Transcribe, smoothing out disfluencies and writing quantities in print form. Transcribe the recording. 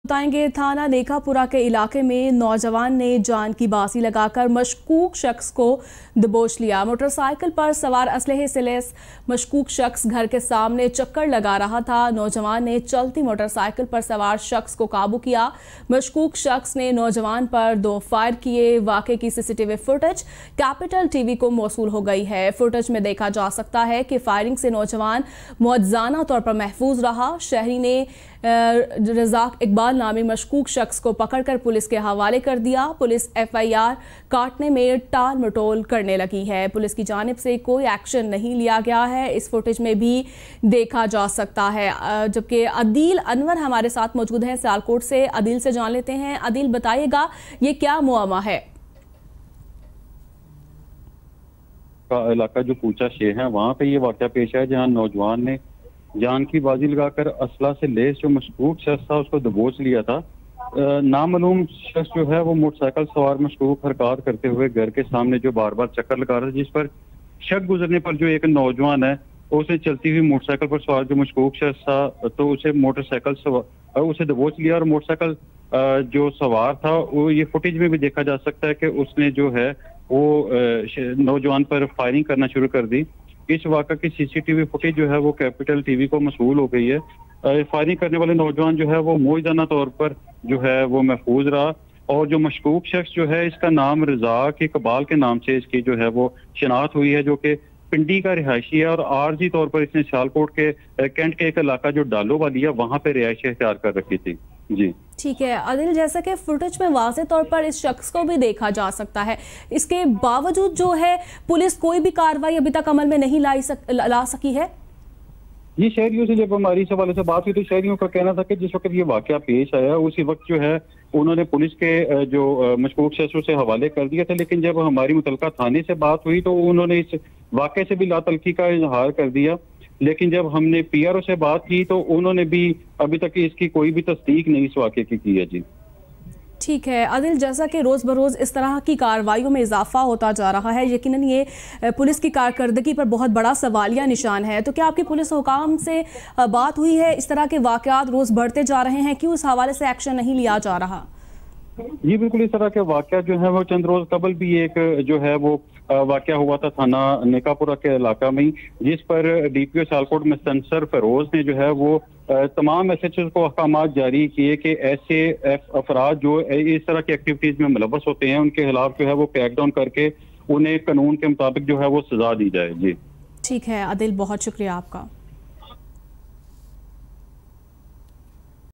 बताएंगे थाना नेकापुरा के इलाके में नौजवान ने जान की बाजी लगाकर मशकूक शख्स को दबोच लिया। मोटरसाइकिल पर सवार असलहे से लैस मशकूक शख्स घर के सामने चक्कर लगा रहा था। नौजवान ने चलती मोटरसाइकिल पर सवार शख्स को काबू किया। मशकूक शख्स ने नौजवान पर 2 फायर किए। वाकये की सीसीटीवी फुटेज कैपिटल टीवी को मौसूल हो गई है। फुटेज में देखा जा सकता है कि फायरिंग से नौजवान मुआवजाना तौर पर महफूज रहा। शहरी ने रज़ाक इकबाल नामी मशकूक शख्स को पकड़कर पुलिस के हवाले कर दिया। पुलिस FIR काटने में टाल मटोल करने लगी है। पुलिस की जानिब से कोई एक्शन नहीं लिया गया है, इस फुटेज में भी देखा जा सकता है। जबकि अदील अनवर हमारे साथ मौजूद हैं सियालकोट से। अदील से जान लेते हैं। अदील, बताइएगा ये क्या मुआमा है? का इलाका जो पूचा शे है वहाँ पे ये वाक़या पेश है, जहाँ नौजवान ने जान की बाजी लगाकर असला से लेस जो मशकूक शख्स था उसको दबोच लिया था। नामालूम शख्स जो है वो मोटरसाइकिल सवार मशकूक हरकत करते हुए घर के सामने जो बार बार चक्कर लगा रहा था, जिस पर शक गुजरने पर जो एक नौजवान है उसे चलती हुई मोटरसाइकिल पर सवार जो मशकूक शख्स था तो उसे मोटरसाइकिल उसे दबोच लिया और मोटरसाइकिल जो सवार था वो ये फुटेज में भी देखा जा सकता है कि उसने जो है वो नौजवान पर फायरिंग करना शुरू कर दी। इस वाक़े की CCTV फुटेज जो है वो कैपिटल टीवी को मसूल हो गई है। फायरिंग करने वाले नौजवान जो है वो मुआवजाना तौर पर जो है वो महफूज रहा और जो मशकूक शख्स जो है इसका नाम रज़ाक इकबाल के नाम से इसकी जो है वो शनाख्त हुई है, जो कि पिंडी का रिहायशी है और आरजी तौर पर इसने सियालकोट के कैंट के एक इलाका जो डालो वाली है वहाँ पे रिहायश इख्तियार कर रखी थी। जी ठीक है अदिल, जैसा कि फुटेज में वाज़े तौर पर इस शख्स को भी देखा जा सकता है, इसके बावजूद जो है पुलिस कोई भी कार्रवाई अभी तक अमल में नहीं ला सकी है। ये शहरियों से जब हमारी इस हवाले से बात हुई तो शहरियों का कहना था कि जिस वक्त ये वाकया पेश आया उसी वक्त जो है उन्होंने पुलिस के जो मशकूक शख्सों से हवाले कर दिया था, लेकिन जब हमारी मुतलका थाने से बात हुई तो उन्होंने इस वाकये से भी लातल्की का इजहार कर दिया। लेकिन जब हमने PRO से बात की तो उन्होंने भी अभी तक इसकी कोई भी तस्दीक नहीं इस वाकये की है। जी ठीक है अदिल, जैसा कि रोज़ बरोज़ इस तरह की कार्रवाइयों में इजाफा होता जा रहा है, यकीनन ये पुलिस की कारकर्दगी पर बहुत बड़ा सवालिया निशान है। तो क्या आपकी पुलिस हुकाम से बात हुई है? इस तरह के वाक़यात रोज़ बढ़ते जा रहे हैं, क्यों इस हवाले से एक्शन नहीं लिया जा रहा? जी बिल्कुल, इस तरह के वाक़या जो है वो चंद रोज कबल भी एक जो है वो वाक़या हुआ था थाना नेकापुरा के इलाका में, जिस पर DPO सियालकोट मुस्तनसर फिरोज ने जो है वो तमाम SHOs को अहकामात जारी किए कि ऐसे अफराद जो इस तरह की एक्टिविटीज में मुलव्वस होते हैं उनके खिलाफ जो है वो क्रैकडाउन करके उन्हें कानून के मुताबिक जो है वो सजा दी जाए। जी ठीक है अदिल, बहुत शुक्रिया आपका।